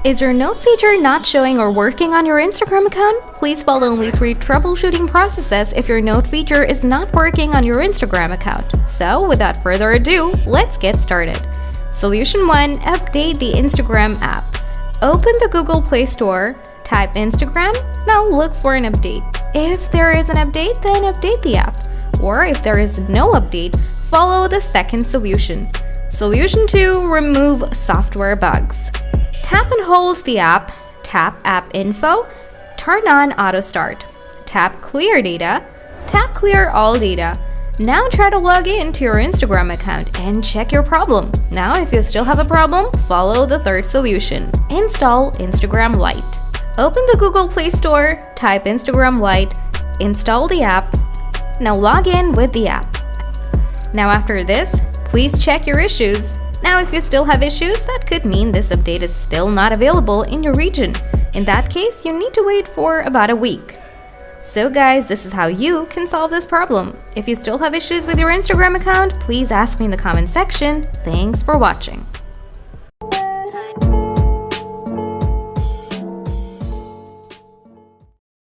Is your note feature not showing or working on your Instagram account? Please follow only 3 troubleshooting processes if your note feature is not working on your Instagram account. So, without further ado, let's get started. Solution 1. Update the Instagram app. Open the Google Play Store, type Instagram, now look for an update. If there is an update, then update the app. Or if there is no update, follow the second solution. Solution 2. Remove software bugs. Tap and hold the app, tap App Info, turn on Auto Start. Tap Clear Data, tap Clear All Data. Now try to log in to your Instagram account and check your problem. Now if you still have a problem, follow the third solution. Install Instagram Lite. Open the Google Play Store, type Instagram Lite, install the app. Now log in with the app. Now after this, please check your issues. Now if you still have issues, that could mean this update is still not available in your region. In that case, you need to wait for about a week. So guys, this is how you can solve this problem. If you still have issues with your Instagram account, please ask me in the comment section. Thanks for watching.